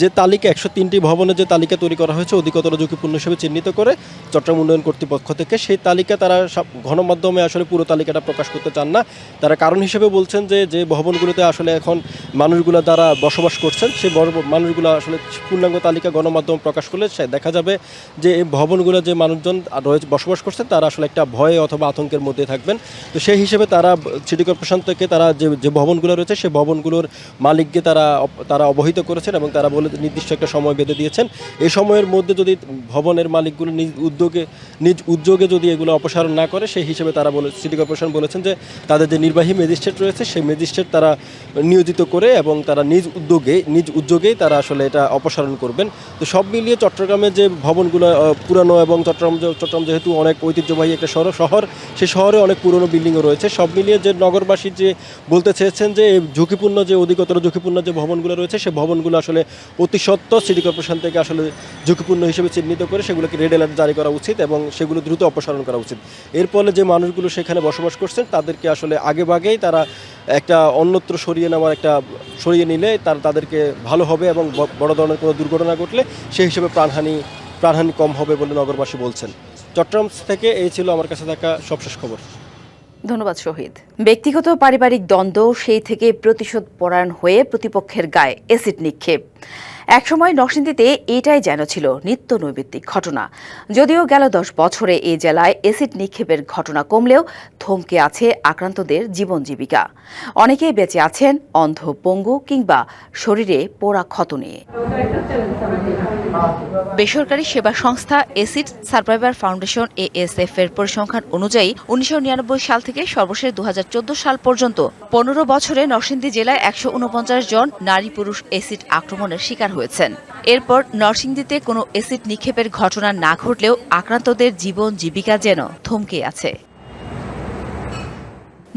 যে তালিকা 103টি ভবনের যে তালিকা তৈরি করা হয়েছে অধিকতর ঝুঁকিপূর্ণ হিসেবে চিহ্নিত করে চট্টগ্রাম উন্নয়ন কর্তৃপক্ষ থেকে, সেই তালিকা তারা গণমাধ্যমে আসলে পুরো তালিকাটা প্রকাশ করতে চান না। তারা কারণ হিসেবে বলছেন যে ভবনগুলোতে আসলে এখন মানুষগুলো যারা বসবাস করছেন সেই মানুষগুলো আসলে পূর্ণাঙ্গ তালিকা গণমাধ্যম প্রকাশ করলে দেখা যাবে যে এই ভবনগুলো যে মানুষজন রয়েছে বসবাস করছেন তারা আসলে একটা ভয়ে অথবা আতঙ্কের মধ্যে থাকবেন। তো সেই হিসেবে তারা সিটি কর্পোরেশন থেকে তারা যে ভবনগুলো রয়েছে সেই ভবনগুলোর মালিককে তারা অবহিত করেছেন এবং তারা নির্দিষ্ট একটা সময় বেঁধে দিয়েছেন। এই সময়ের মধ্যে যদি ভবনের মালিকগুলো নিজ উদ্যোগে যদি এগুলো অপসারণ না করে, সেই হিসেবে তারা সিটি কর্পোরেশন বলেছেন যে তাদের যে নির্বাহী ম্যাজিস্ট্রেট রয়েছে সেই ম্যাজিস্ট্রেট তারা নিয়োজিত করে এবং তারা নিজ উদ্যোগেই তারা আসলে এটা অপসারণ করবেন। তো সব মিলিয়ে চট্টগ্রামের যে ভবনগুলো পুরানো এবং চট্টগ্রাম যেহেতু অনেক ঐতিহ্যবাহী একটা শহর, সেই শহরে অনেক পুরনো বিল্ডিংও রয়েছে। সব মিলিয়ে যে নগরবাসী যে বলতে চেয়েছেন যে অধিকতর ঝুঁকিপূর্ণ যে ভবনগুলো রয়েছে সেই ভবনগুলো আসলে অতি সত্ত্বর সিটি কর্পোরেশন থেকে আসলে ঝুঁকিপূর্ণ হিসেবে চিহ্নিত করে সেগুলোকে রেড অ্যালার্ট জারি করা উচিত এবং সেগুলো দ্রুত অপসারণ করা উচিত। এর ফলে যে মানুষগুলো সেখানে বসবাস করছেন তাদেরকে আসলে আগেভাগেই তারা একটা অন্যত্র সরিয়ে নিলে তাদেরকে ভালো হবে এবং বড় ধরনের কোনো দুর্ঘটনা ঘটলে সেই হিসেবে প্রাণহানি কম হবে বলে নগরবাসী বলছেন। চট্টগ্রাম থেকে এই ছিল আমার কাছে থাকা সবশেষ খবর। ধন্যবাদ শহীদ। ব্যক্তিগত পারিবারিক দ্বন্দ্ব, সেই থেকে প্রতিশোধ পরায়ণ হয়ে প্রতিপক্ষের গায়ে এসিড নিক্ষেপ। একসময় নরসিংদীতে এটাই যেন ছিল নিত্য নৈমিত্তিক ঘটনা। যদিও গেল 10 বছরে এই জেলায় এসিড নিক্ষেপের ঘটনা কমলেও থমকে আছে আক্রান্তদের জীবন জীবিকা। অনেকেই বেঁচে আছেন অন্ধ, পঙ্গু কিংবা শরীরে পোড়া ক্ষত নিয়ে। বেসরকারি সেবা সংস্থা এসিড সার্ভাইভার ফাউন্ডেশন ASF এর পরিসংখ্যান অনুযায়ী 1999 সাল থেকে সর্বশেষ 2014 সাল পর্যন্ত 15 বছরে নরসিংদী জেলায় 149 জন নারী পুরুষ এসিড আক্রমণের শিকার হয়েছেন। এরপর নরসিংদীতে কোনো এসিড নিক্ষেপের ঘটনা না ঘটলেও আক্রান্তদের জীবন জীবিকা যেন থমকে আছে।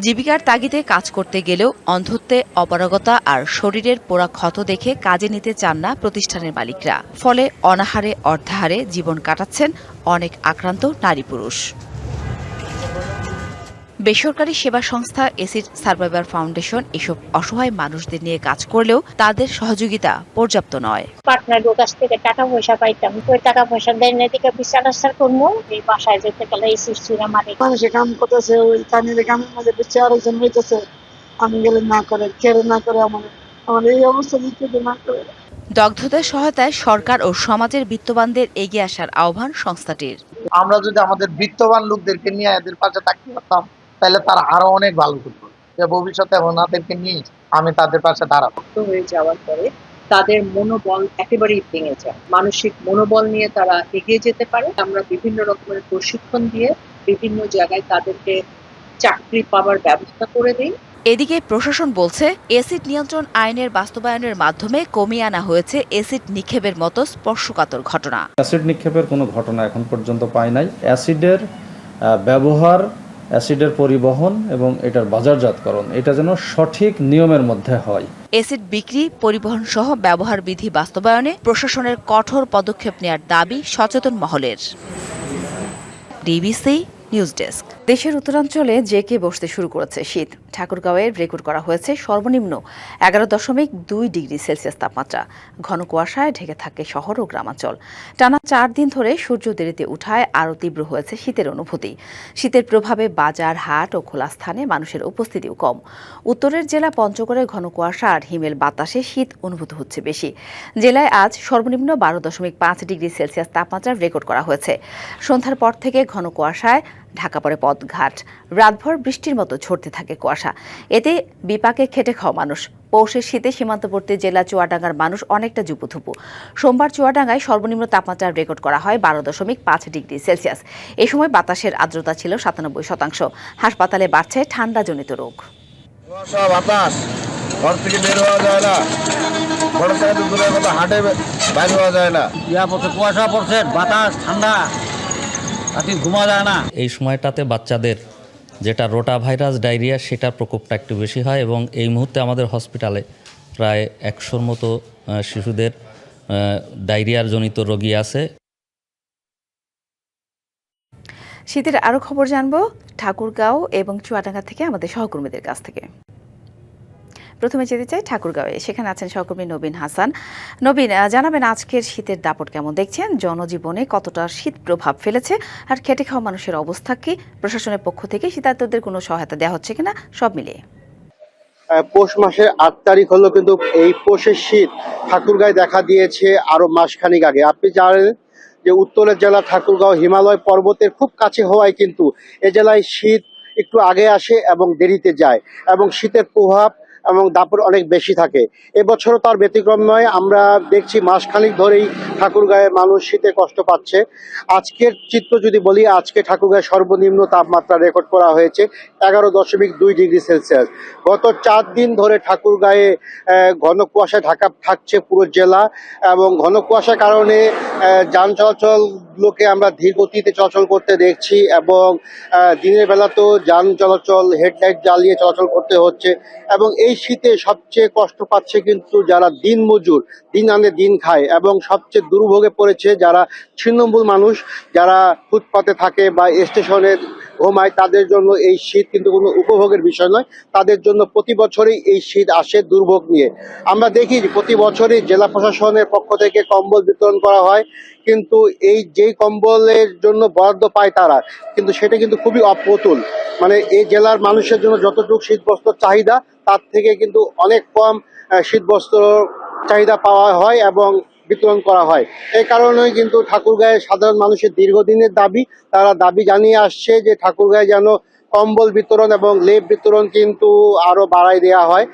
জীবিকার তাগিদে কাজ করতে গেলেও অন্ধত্বে, অপারগতা আর শরীরের পোড়া ক্ষত দেখে কাজে নিতে চান না প্রতিষ্ঠানের মালিকরা। ফলে অনাহারে অর্ধাহারে জীবন কাটাচ্ছেন অনেক আক্রান্ত নারী পুরুষ। বেসরকারি সেবা সংস্থা এসিড সার্ভাইভার ফাউন্ডেশন এসব অসহায় মানুষদের নিয়ে কাজ করলেও তাদের সহযোগিতা পর্যাপ্ত নয়। পার্টনারের কাছ থেকে টাকা পয়সা পাইতাম, ওই টাকা পয়সা দেয় না দিকে বিচার আচার করবো, এই বাসায় যেতে গেলে এসিড ছিল মানে মানুষে কাম করতেছে, ওই কানের কামের মধ্যে বেঁচে আরেকজন হইতেছে, আমি গেলে না করে কেড়ে না করে আমার এই অবস্থা দিতে না করে। দগ্ধদের সহায়তায় সরকার ও সমাজের বিত্তবানদের এগিয়ে আসার আহ্বান সংস্থাটির। আমরা যদি আমাদের বিত্তবান লোকদেরকে নিয়ে এদের পাশে থাকতে পারতাম তাহলে তারা আরো অনেক ভালো করতো। ভবিষ্যতে ওনাদেরকে নিয়ে আমি তাদের পাশে দাঁড়াবো। হয়ে যাওয়ার পরে তাদের মনোবল একেবারেই ভেঙে যায়, মানসিক মনোবল নিয়ে তারা এগিয়ে যেতে পারে। আমরা বিভিন্ন রকমের প্রশিক্ষণ দিয়ে বিভিন্ন জায়গায় তাদেরকে চাকরি পাওয়ার ব্যবস্থা করে দিই। এদিকে প্রশাসন বলছে এসিড নিয়ন্ত্রণ আইনের বাস্তবায়নের মাধ্যমে কমিয়ে আনা হয়েছে এসিড নিক্ষেপের মতো স্পর্শকাতর ঘটনা। অ্যাসিড নিক্ষেপের কোনো ঘটনা এখন পর্যন্ত পাই নাই। অ্যাসিডের ব্যবহার, অ্যাসিডের পরিবহন এবং এটার বাজারজাতকরণ এটা যেন সঠিক নিয়মের মধ্যে হয়। এসিড বিক্রি, পরিবহন সহ ব্যবহার বিধি বাস্তবায়নে প্রশাসনের কঠোর পদক্ষেপ নেওয়ার দাবি সচেতন মহলের। DBC news desk. দেশের উত্তরাঞ্চলে জেঁকে বসতে শুরু করেছে শীত। ঠাকুরগাঁওয়ে রেকর্ড করা হয়েছে সর্বনিম্ন 11.2 ডিগ্রি সেলসিয়াস তাপমাত্রা। ঘন কুয়াশায় ঢেকে থাকে শহর ও গ্রামাঞ্চল। টানা 4 দিন ধরে সূর্য দেরিতে উঠায় আরও তীব্র হয়েছে শীতের অনুভূতি। শীতের প্রভাবে বাজার, হাট ও খোলা স্থানে মানুষের উপস্থিতিও কম। উত্তরের জেলা পঞ্চগড়ে ঘন কুয়াশা আর হিমেল বাতাসে শীত অনুভূত হচ্ছে বেশি। জেলায় আজ সর্বনিম্ন 12.5 ডিগ্রি সেলসিয়াস তাপমাত্রা রেকর্ড করা হয়েছে। সন্ধ্যার পর থেকে ঘন কুয়াশায় ঢাকা পড়ে পথঘাট। রাতভর বৃষ্টির মতো ঝরতে থাকে কুয়াশা। এতে বিপাকে খেটে খাওয়া মানুষ। পৌষের শীতে সীমান্তবর্তী জেলা চুয়াডাঙ্গার মানুষ অনেকটা জুপুথুপু। সোমবার চুয়াডাঙ্গায় সর্বনিম্ন তাপমাত্রা রেকর্ড করা হয় 12.5 ডিগ্রি সেলসিয়াস। এ সময় বাতাসের আর্দ্রতা ছিল 97%। হাসপাতালে বাড়ছে ঠান্ডাজনিত রোগ। বাতাস ঘর থেকে বের হওয়া যায় না, হাটে বাইর হওয়া যায় না। কুয়াশা পড়ছে, বাতাস ঠান্ডা, ঘুমা যায় না। এই সময়টাতে বাচ্চাদের যেটা রোটা ভাইরাস ডায়রিয়া সেটার প্রকোপটা একটু বেশি হয় এবং এই মুহূর্তে আমাদের হসপিটালে প্রায় 100-র মতো শিশুদের ডায়রিয়ার জনিত রোগী আছে। শীতের আরও খবর জানবো ঠাকুরগাঁও এবং চুয়াডাঙ্গা থেকে আমাদের সহকর্মীদের কাছ থেকে। প্রথমে যেতে চাই ঠাকুরগাঁওয়ে, সেখানে আছেন সহকর্মী নবীন হাসান। নবীন, জানাবেন আজকের শীতের দাপট কেমন দেখছেন, জনজীবনে কতটা শীত প্রভাব ফেলেছে, আর খেটে খাওয়া মানুষের অবস্থা কি, প্রশাসনের পক্ষ থেকে শীতার্তদের কোনো সহায়তা দেওয়া হচ্ছে কিনা, সব মিলিয়ে। পৌষ মাসের 8 তারিখ হলো কিন্তু এই পৌষের শীত ঠাকুরগাঁয়ে দেখা দিয়েছে আরো মাসখানিক আগে। আপনি জানেন যে উত্তরের জেলা ঠাকুরগাঁও হিমালয় পর্বতের খুব কাছে হওয়ায় কিন্তু এ জেলায় শীত একটু আগে আসে এবং দেরিতে যায় এবং শীতের প্রভাব এবং দাপট অনেক বেশি থাকে। এবছরও তার ব্যতিক্রম নয়। আমরা দেখছি মাসখানিক ধরেই ঠাকুরগাঁয়ে মানুষ শীতে কষ্ট পাচ্ছে। আজকের চিত্র যদি বলি, আজকে ঠাকুরগাঁয়ে সর্বনিম্ন তাপমাত্রা রেকর্ড করা হয়েছে 11.2 ডিগ্রি সেলসিয়াস। গত 4 দিন ধরে ঠাকুরগাঁয়ে ঘন কুয়াশায় ঢাকা থাকছে পুরো জেলা এবং ঘন কুয়াশার কারণে যান চলাচলগুলোকে আমরা ধীর গতিতে চলাচল করতে দেখছি এবং দিনের বেলাতেও যান চলাচল হেডলাইট জ্বালিয়ে চলাচল করতে হচ্ছে। এবং এই শীতে সবচেয়ে কষ্ট পাচ্ছে কিন্তু যারা দিন মজুর, দিন আনে দিন খায়, এবং সবচেয়ে দুর্ভোগে পড়েছে যারা ছিন্নমূল মানুষ, যারা ফুটপাতে থাকে বা স্টেশনে ঘুমায়। তাদের জন্য এই শীত কিন্তু কোনো উপভোগের বিষয় নয়, তাদের জন্য প্রতি বছরই এই শীত আসে দুর্ভোগ নিয়ে। আমরা দেখি প্রতি বছরই জেলা প্রশাসনের পক্ষ থেকে কম্বল বিতরণ করা হয়, কিন্তু এই যেই কম্বলের জন্য বরাদ্দ পায় তারা, কিন্তু সেটা কিন্তু খুবই অপ্রতুল। মানে এই জেলার মানুষের জন্য যতটুকু শীতবস্ত্র চাহিদা তার থেকে কিন্তু অনেক কম শীতবস্ত্র চাহিদা পাওয়া হয় এবং বিতরণ করা হয়। এই কারণেই কিন্তু ঠাকুরগাঁয়ে সাধারণ মানুষের দীর্ঘদিনের দাবি, তারা দাবি জানিয়ে আসছে যে ঠাকুরগাঁয়ে যেন কম্বল বিতরণ এবং লেপ বিতরণ কিন্তু আরো বাড়ায় দেওয়া হয়।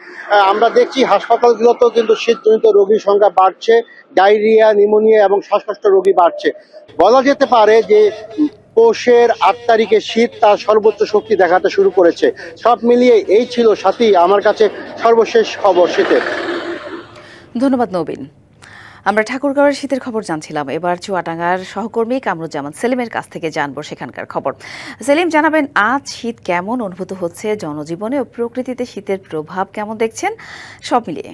আমরা দেখছি হাসপাতালগুলোতেও কিন্তু শীতজনিত রোগীর সংখ্যা বাড়ছে, ডায়রিয়া, নিউমোনিয়া এবং শ্বাসকষ্ট রোগী বাড়ছে। বলা যেতে পারে যে পৌষের 8 তারিখে শীত তার সর্বোচ্চ শক্তি দেখাতে শুরু করেছে। সব মিলিয়ে এই ছিল সাথী আমার কাছে সর্বশেষ খবর শীতের। ধন্যবাদ নবীন। আমরা ঠাকুরগাঁওয়ের শীতের খবর জানছিলাম, এবার চুয়াডাঙ্গার সহকর্মী কামরুজ্জামান সেলিমের কাছ থেকে জানবো সেখানকার খবর। সেলিম, জানাবেন আজ শীত কেমন অনুভূত হচ্ছে জনজীবনে ও প্রকৃতিতে শীতের প্রভাব কেমন দেখছেন, সব মিলিয়ে।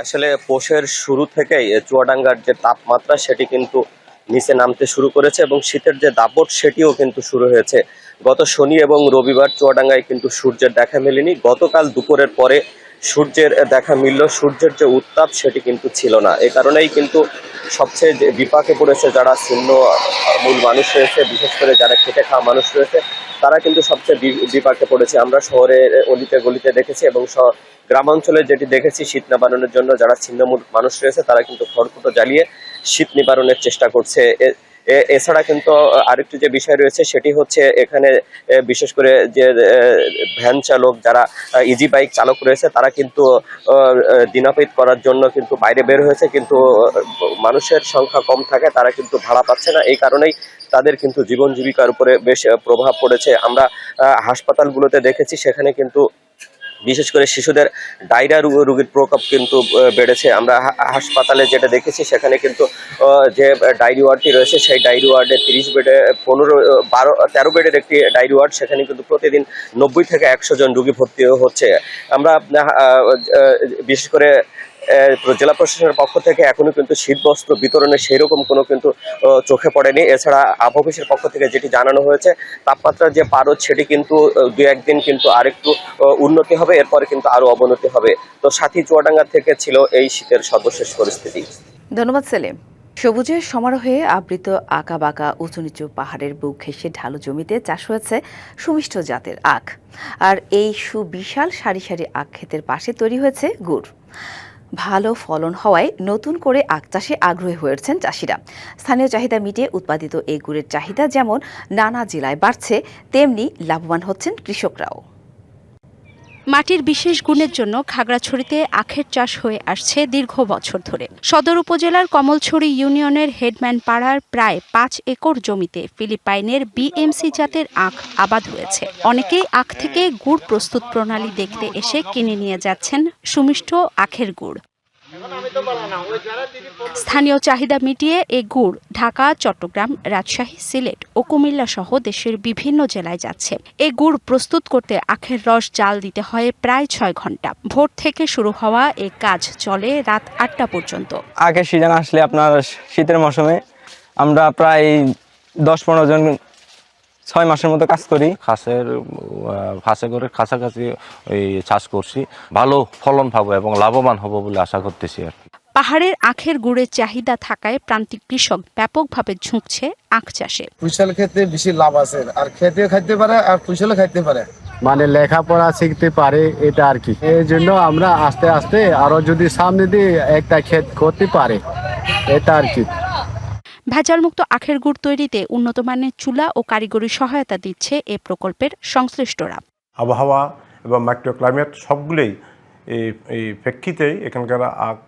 আসলে পৌষের শুরু থেকেই চুয়াডাঙ্গার যে তাপমাত্রা সেটি কিন্তু নিচে নামতে শুরু করেছে এবং শীতের যে দাপট সেটিও কিন্তু শুরু হয়েছে। গত শনি এবং রবিবার চুয়াডাঙ্গায় কিন্তু সূর্যের দেখা মেলেনি। গতকাল দুপুরের পরে সূর্যের দেখা মিলল, সূর্যের যে উত্তাপ সেটি কিন্তু ছিল না। এ কারণেই কিন্তু সবচেয়ে বিপাকে পড়েছে যারা ছিন্নমূল মানুষ রয়েছে, বিশেষ করে যারা খেটে খাওয়া মানুষ রয়েছে, তারা কিন্তু সবচেয়ে বিপাকে পড়েছে। আমরা শহরের অলিতে গলিতে দেখেছি এবং গ্রামাঞ্চলে যেটি দেখেছি, শীত নিবারণের জন্য যারা ছিন্নমূল মানুষ রয়েছে তারা কিন্তু খড়কুটো জ্বালিয়ে শীত নিবারণের চেষ্টা করছে। এছাড়া কিন্তু আরেকটি যে বিষয় রয়েছে সেটি হচ্ছে এখানে বিশেষ করে যে ভ্যান চালক, যারা ইজি বাইক চালক রয়েছে, তারা কিন্তু দিনাপিত করার জন্য কিন্তু বাইরে বের হয়েছে, কিন্তু মানুষের সংখ্যা কম থাকে, তারা কিন্তু ভাড়া পাচ্ছে না। এই কারণেই তাদের কিন্তু জীবন জীবিকার উপরে বেশ প্রভাব পড়েছে। আমরা হাসপাতালগুলোতে দেখেছি সেখানে কিন্তু বিশেষ করে শিশুদের ডায়রিয়া রোগীর প্রকোপ কিন্তু বেড়েছে। আমরা হাসপাতালে যেটা দেখেছি সেখানে কিন্তু যে ডায়রি ওয়ার্ডটি রয়েছে সেই ডায়রি ওয়ার্ডে 30 বেডে 13 বেডের একটি ডায়রি ওয়ার্ড, সেখানে কিন্তু প্রতিদিন 90 থেকে 100 জন রোগী ভর্তি হচ্ছে। আমরা বিশেষ করে জেলা প্রশাসনের পক্ষ থেকে এখনো কিন্তু শীতবস্ত্র বিতরণে সেই রকম কোনো কিন্তু চোখে পড়েনি। এছাড়া আবহাওয়া অফিসের পক্ষ থেকে যেটি জানানো হয়েছে, তাপমাত্রার যে পারদ সেটি কিন্তু 2-1 দিন কিন্তু আরেকটু উন্নতি হবে, এরপরে কিন্তু আরো অবনতি হবে। তো সাথী চুয়াডাঙ্গা থেকে ছিল এই শীতের সর্বশেষ পরিস্থিতি। ধন্যবাদ সেলিম। সবুজের সমারোহে আবৃত আঁকা বাঁকা উঁচু নিচু পাহাড়ের বুক ঘেঁষে ঢালু জমিতে চাষ হয়েছে সুমিষ্ট জাতের আখ, আর এই সুবিশাল সারি সারি আখ ক্ষেতের পাশে তৈরি হয়েছে গুড়। ভালো ফলন হওয়ায় নতুন করে আখ চাষে আগ্রহী হয়েছেন চাষিরা। স্থানীয় চাহিদা মিটিয়ে উৎপাদিত এই গুড়ের চাহিদা যেমন নানা জেলায় বাড়ছে, তেমনি লাভবান হচ্ছেন কৃষকরাও। মাটির বিশেষ গুণের জন্য খাগড়াছড়িতে আখের চাষ হয়ে আসছে দীর্ঘ বছর ধরে। সদর উপজেলার কমলছড়ি ইউনিয়নের হেডম্যান পাড়ার প্রায় 5 একর জমিতে ফিলিপাইনের বিএমসি জাতের আখ আবাদ হয়েছে। অনেকেই আখ থেকে গুড় প্রস্তুত প্রণালী দেখতে এসে কিনে নিয়ে যাচ্ছেন সুমিষ্ট আখের গুড়। স্থানীয় চাহিদা মিটিয়ে এ গুড় ঢাকা, চট্টগ্রাম, রাজশাহী, সিলেট ও কুমিল্লা সহ দেশের বিভিন্ন জেলায় যাচ্ছে। এ গুড় প্রস্তুত করতে আখের রস জাল দিতে হয় প্রায় 6 ঘন্টা। ভোর থেকে শুরু হওয়া এ কাজ চলে রাত 8টা পর্যন্ত। আখের সিজন আসলে আপনার শীতের মৌসুমে আমরা প্রায় 10-15 জন 6 মাসের মতো কাজ করি। ফাঁসে করে কাছাকাছি ওই চাষ করছি, ভালো ফলন পাবো এবং লাভবান হব বলে আশা করতেছি আর কি। পাহাড়ের আখের গুড়ের চাহিদা থাকায় প্রান্তিক কৃষক ব্যাপকভাবে ঝুঁকছে আখ চাষে। কুশল খেতে বেশি লাভ আছে, আর খেতেও খাইতে পারে আর কুশলও খাইতে পারে, মানে লেখাপড়া শিখতে পারে এটা আর কি। এই জন্য আমরা আস্তে আস্তে আরো যদি সামনে দিয়ে একটা ক্ষেত করতে পারে এটা আর কি। ভেজালমুক্ত আখের গুড় তৈরিতে উন্নত মানের চুলা ও কারিগরি সহায়তা দিচ্ছে এ প্রকল্পের সংশ্লিষ্টরা। আবহাওয়া এবং মাইক্রোক্লাইমেট সবগুলোই এই প্রেক্ষিতেই এখানকার আখ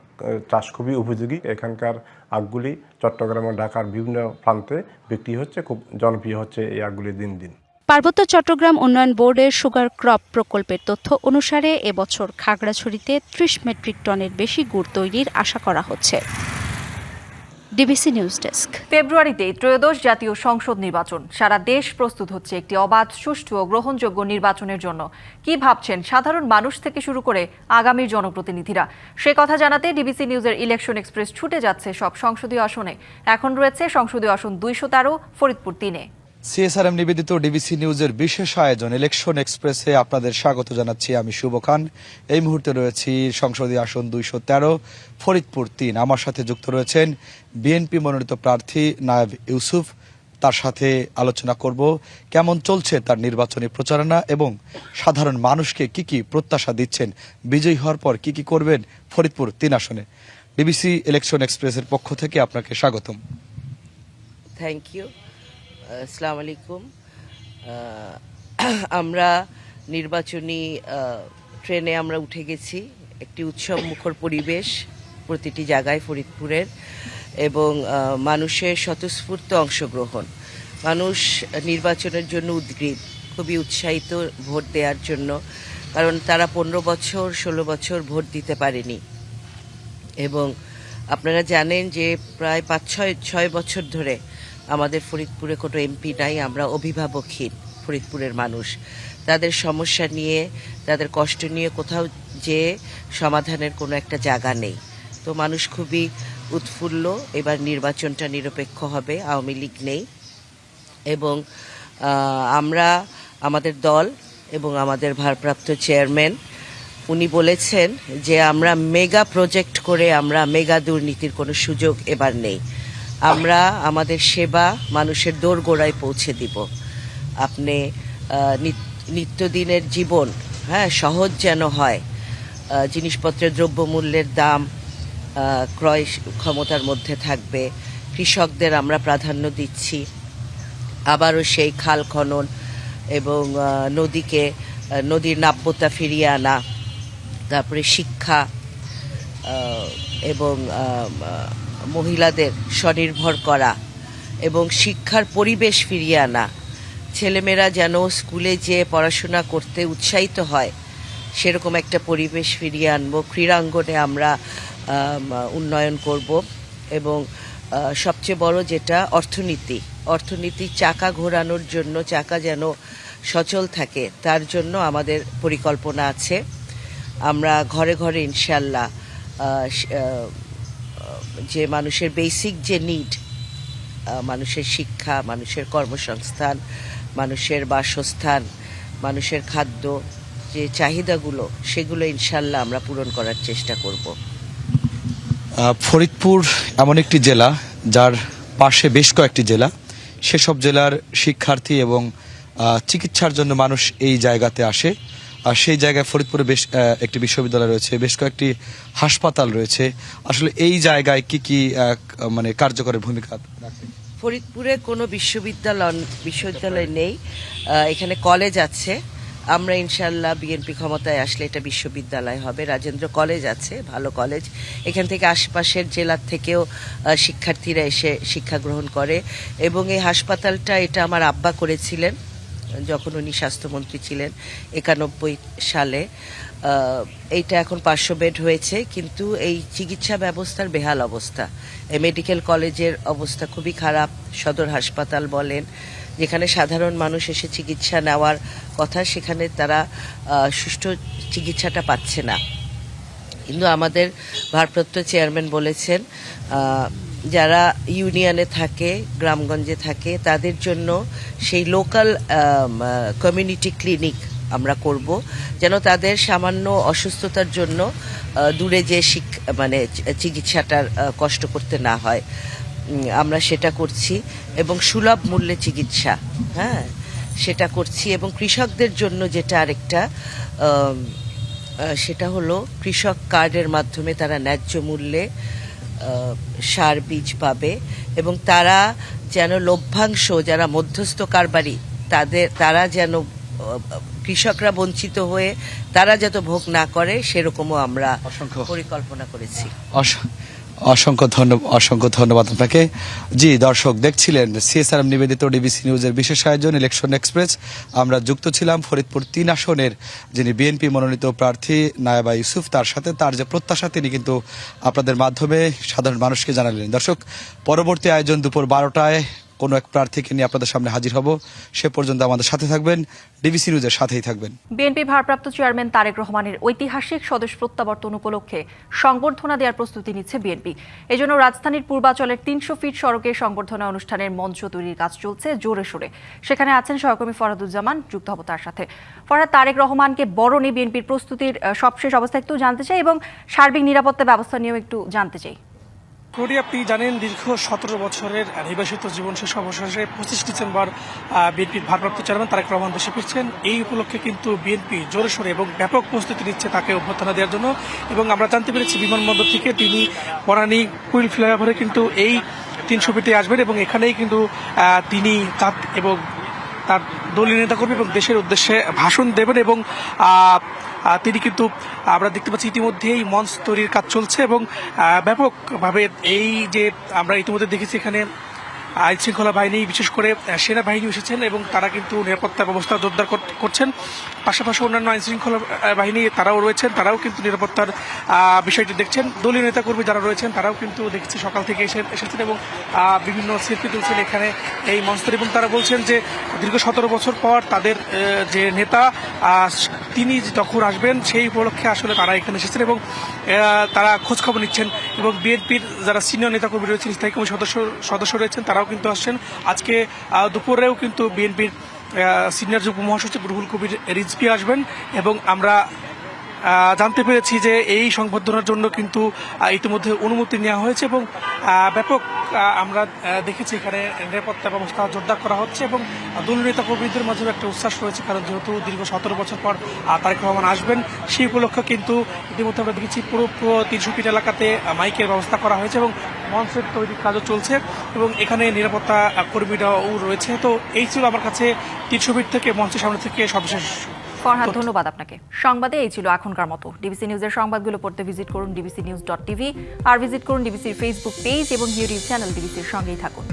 চাষ খুবই উপযোগী। এখানকার আখগুলি চট্টগ্রাম ও ঢাকার বিভিন্ন প্রান্তে বিক্রি হচ্ছে, খুব জনপ্রিয় হচ্ছে এই আখগুলি দিন দিন। পার্বত্য চট্টগ্রাম উন্নয়ন বোর্ডের সুগার ক্রপ প্রকল্পের তথ্য অনুসারে এবছর খাগড়াছড়িতে 30 মেট্রিক টনের বেশি গুড় তৈরির আশা করা হচ্ছে। DBC news desk. ফেব্রুয়ারিতে ত্রয়োদশ জাতীয় সংসদ নির্বাচন। সারা দেশ প্রস্তুত হচ্ছে একটি অবাধ, সুষ্ঠু ও গ্রহণযোগ্য নির্বাচনের জন্য। কি ভাবছেন সাধারণ মানুষ থেকে শুরু করে আগামীর জনপ্রতিনিধিরা? সে কথা জানাতে ডিবিসি নিউজের ইলেকশন এক্সপ্রেস ছুটে যাচ্ছে সব সংসদীয় আসনে। এখন রয়েছে সংসদীয় আসন 213, ফরিদপুর 3-এ। সিএসআরএম নিবেদিত ডিবিসি নিউজের বিশেষ আয়োজন ইলেকশন এক্সপ্রেসে আপনাদের স্বাগত জানাচ্ছি। আমি শুভ খান। এই মুহূর্তে রয়েছি সংসদীয় আসন 213, ফরিদপুর 3। আমার সাথে যুক্ত রয়েছেন বিএনপি মনোনীত প্রার্থী নায়েব ইউসুফ। তার সাথে আলোচনা করব কেমন চলছে তার নির্বাচনী প্রচারণা এবং সাধারণ মানুষকে কি কি প্রত্যাশা দিচ্ছেন, বিজয়ী হওয়ার পর কি কি করবেন ফরিদপুর 3 আসনে। ডিবিসি ইলেকশন এক্সপ্রেসের পক্ষ থেকে আপনাকে স্বাগতম। Thank you. আসসালামু আলাইকুম। আমরা নির্বাচনী ট্রেনে আমরা উঠে গেছি। একটি উৎসব মুখর পরিবেশ প্রতিটি জায়গায় ফরিদপুরের, এবং মানুষের স্বতঃস্ফূর্ত অংশগ্রহণ। মানুষ নির্বাচনের জন্য উদ্গ্রীব, খুবই উৎসাহিত ভোট দেওয়ার জন্য, কারণ তারা 15 বছর 16 বছর ভোট দিতে পারেনি। এবং আপনারা জানেন যে প্রায় 5-6 বছর ধরে আমাদের ফরিদপুরে কোনো এমপি নাই। আমরা অভিভাবকহীন ফরিদপুরের মানুষ। তাদের সমস্যা নিয়ে, তাদের কষ্ট নিয়ে কোথাও যে সমাধানের কোনো একটা জায়গা নেই। তো মানুষ খুবই উৎফুল্ল। এবার নির্বাচনটা নিরপেক্ষ হবে, আওয়ামী লীগ নেই। এবং আমরা, আমাদের দল এবং আমাদের ভারপ্রাপ্ত চেয়ারম্যান উনি বলেছেন যে আমরা মেগা প্রজেক্ট করে আমরা মেগা দুর্নীতির কোনো সুযোগ এবার নেই। আমরা আমাদের সেবা মানুষের দোরগোড়ায় পৌঁছে দিব। আপনি নিত্যদিনের জীবন সহজ যেন হয়, জিনিসপত্রের দ্রব্যমূল্যের দাম ক্রয় ক্ষমতার মধ্যে থাকবে। কৃষকদের আমরা প্রাধান্য দিচ্ছি। আবারও সেই খাল খনন এবং নদীর নাব্যতা ফিরিয়ে আনা, তারপরে শিক্ষা এবং মহিলাদের স্বনির্ভর করা এবং শিক্ষার পরিবেশ ফিরিয়ে আনা। ছেলেমেয়েরা যেন স্কুলে যেয়ে পড়াশোনা করতে উৎসাহিত হয়, সেরকম একটা পরিবেশ ফিরিয়ে আনবো। ক্রীড়াঙ্গনে আমরা উন্নয়ন করব। এবং সবচেয়ে বড় যেটা অর্থনীতির চাকা ঘোরানোর জন্য, চাকা যেন সচল থাকে তার জন্য আমাদের পরিকল্পনা আছে। আমরা ঘরে ঘরে ইনশাল্লাহ যে মানুষের বেসিক যে নিড, মানুষের শিক্ষা, মানুষের কর্মসংস্থান, মানুষের বাসস্থান, মানুষের খাদ্য, যে চাহিদাগুলো, সেগুলো ইনশাল্লাহ আমরা পূরণ করার চেষ্টা করব। ফরিদপুর এমন একটি জেলা যার পাশে বেশ কয়েকটি জেলা। সেসব জেলার শিক্ষার্থী এবং চিকিৎসার জন্য মানুষ এই জায়গাতে আসে। আর সেই জায়গায় ফরিদপুরে বেশ একটি বিশ্ববিদ্যালয় রয়েছে, বেশ কয়েকটি হাসপাতাল রয়েছে। আসলে এই জায়গায় কি কি মানে কার্যকরী ভূমিকা রাখে? ফরিদপুরে কোনো বিশ্ববিদ্যালয় নেই, এখানে কলেজ আছে। আমরা ইনশাল্লাহ বিএনপি ক্ষমতায় আসলে এটা বিশ্ববিদ্যালয় হবে। রাজেন্দ্র কলেজ আছে, ভালো কলেজ। এখান থেকে আশপাশের জেলার থেকেও শিক্ষার্থীরা এসে শিক্ষা গ্রহণ করে। এবং এই হাসপাতালটা, এটা আমার আব্বা করেছিলেন যখন উনি স্বাস্থ্যমন্ত্রী ছিলেন 91 সালে। এইটা এখন 500 বেড হয়েছে, কিন্তু এই চিকিৎসা ব্যবস্থার বেহাল অবস্থা। এই মেডিকেল কলেজের অবস্থা খুবই খারাপ, সদর হাসপাতাল বলেন, যেখানে সাধারণ মানুষ এসে চিকিৎসা নেওয়ার কথা সেখানে তারা সুষ্ঠু চিকিৎসাটা পাচ্ছে না। কিন্তু আমাদের ভারপ্রাপ্ত চেয়ারম্যান বলেছেন যারা ইউনিয়নে থাকে, গ্রামগঞ্জে থাকে, তাদের জন্য সেই লোকাল কমিউনিটি ক্লিনিক আমরা করব, যেন তাদের সামান্য অসুস্থতার জন্য দূরে যে চিকিৎসাটার কষ্ট করতে না হয়। আমরা সেটা করছি এবং সুলভ মূল্যে চিকিৎসা, হ্যাঁ, সেটা করছি। এবং কৃষকদের জন্য যেটা আরেকটা, সেটা হলো কৃষক কার্ডের মাধ্যমে তারা ন্যায্য মূল্যে সার বীজ পাবে এবং তারা যেন লভ্যাংশ, যারা মধ্যস্থ কারবারি তারা যেন কৃষকরা বঞ্চিত হয়ে তারা যাতে ভোগ না করে, সেরকমও আমরা পরিকল্পনা করেছি। অসংখ্য ধন্যবাদ আপনাকে। জি দর্শক, দেখছিলেন CSRM নিবেদিত ডিবিসি নিউজের বিশেষ আয়োজন ইলেকশন এক্সপ্রেস। আমরা যুক্ত ছিলাম ফরিদপুর 3 আসনের যিনি বিএনপি মনোনীত প্রার্থী নায়েবা ইউসুফ, তার সাথে তার যে প্রত্যাশা তিনি কিন্তু আপনাদের মাধ্যমে সাধারণ মানুষকে জানালেন। দর্শক, পরবর্তী আয়োজন দুপুর 12টায় কোনো এক প্রার্থীকে নিয়ে আপনাদের সামনে হাজির হব। সে পর্যন্ত আমাদের সাথে থাকবেন, ডিবিসি নিউজের সাথেই থাকবেন। বিএনপি ভারপ্রাপ্ত চেয়ারম্যান তারেক রহমানের ঐতিহাসিক স্বদেশ প্রত্যাবর্তন উপলক্ষে সংবর্ধনা দেওয়ার প্রস্তুতি নিচ্ছে বিএনপি। এজন্য রাজধানীর পূর্বাচলের 300 ফিট সড়কে সংবর্ধনা অনুষ্ঠানের মঞ্চ তৈরির কাজ চলছে জোরে সোরে। সেখানে আছেন সহকর্মী ফরহাদুজ্জামান, যুক্ত হব তার সাথে। ফরহাদ, তারেক রহমানকে বরণে বিএনপির প্রস্তুতির সবশেষ অবস্থা একটু জানতে চাই এবং সার্বিক নিরাপত্তা ব্যবস্থা নিয়েও একটু জানতে চাই। আপনি জানেন, দীর্ঘ 17 বছরের নির্বাসিত জীবন শেষ অবশেষে 25 ডিসেম্বর বিএনপির ভারপ্রাপ্ত চেয়ারম্যান তারেক রহমান দেশে ফিরছেন। এই উপলক্ষে কিন্তু বিএনপি জোরে সোরে এবং ব্যাপক প্রস্তুতি নিচ্ছে তাকে অভ্যর্থনা দেওয়ার জন্য। এবং আমরা জানতে পেরেছি বিমানবন্দর থেকে তিনি বনানী কুইল ফ্লাইওভারে কিন্তু এই 300 ফিটে আসবেন এবং এখানেই কিন্তু তিনি এবং তার দলীয় নেতাকর্মী এবং দেশের উদ্দেশ্যে ভাষণ দেবেন। এবং তিনি কিন্তু আমরা দেখতে পাচ্ছি ইতিমধ্যেই মঞ্চ তৈরির কাজ চলছে এবং ব্যাপকভাবে এই যে আমরা ইতিমধ্যে দেখেছি এখানে আইন শৃঙ্খলা বাহিনী, বিশেষ করে সেনাবাহিনী এসেছেন এবং তারা কিন্তু নিরাপত্তা ব্যবস্থা জোরদার করছেন। পাশাপাশি অন্যান্য আইন শৃঙ্খলা বাহিনী তারাও রয়েছেন, তারাও কিন্তু নিরাপত্তার বিষয়টি দেখছেন। দলীয় নেতাকর্মী যারা রয়েছেন তারাও কিন্তু দেখছি সকাল থেকে এসেছেন এবং বিভিন্ন সেলফি তুলছেন এখানে এই মঞ্চে। এবং তারা বলছেন যে দীর্ঘ 17 বছর পর তাদের যে নেতা তিনি যখন আসবেন সেই উপলক্ষে আসলে তারা এখানে এসেছেন এবং তারা খোঁজখবর নিচ্ছেন। এবং বিএনপির যারা সিনিয়র নেতাকর্মী রয়েছেন, স্থায়ী কমিটির সদস্য রয়েছেন, তারাও কিন্তু আসছেন। আজকে দুপুরেও কিন্তু বিএনপির সিনিয়র যুগ্ম মহাসচিব রুহুল কবির রিজভী আসবেন এবং আমরা জানতে পেরেছি যে এই সংবর্ধনার জন্য কিন্তু ইতিমধ্যে অনুমতি নেওয়া হয়েছে এবং ব্যাপক আমরা দেখেছি এখানে নিরাপত্তা ব্যবস্থা জোরদার করা হচ্ছে এবং দলীয় নেতা কর্মীদের মাঝেও একটা উচ্ছ্বাস রয়েছে, কারণ যেহেতু দীর্ঘ 17 বছর পর তারেক রহমান আসবেন সেই উপলক্ষে কিন্তু ইতিমধ্যে আমরা দেখেছি পুরো 300 ফিট এলাকাতে মাইকের ব্যবস্থা করা হয়েছে এবং মঞ্চের তৈরির কাজও চলছে এবং এখানে নিরাপত্তা কর্মীরাও রয়েছে। তো এই ছিল আমার কাছে 300 ফিট থেকে মঞ্চের সামনে থেকে সবশেষ। ফরহাদ, ধন্যবাদ আপনাকে। সংবাদে এই ছিল এখনকার মতো। ডিবিসি নিউজের সংবাদগুলো পড়তে ভিজিট করুন dbcnews.tv আর ভিজিট করুন ডিবিসির ফেসবুক পেজ এবং ইউটিউব চ্যানেল। ডিবিসির সঙ্গেই থাকুন।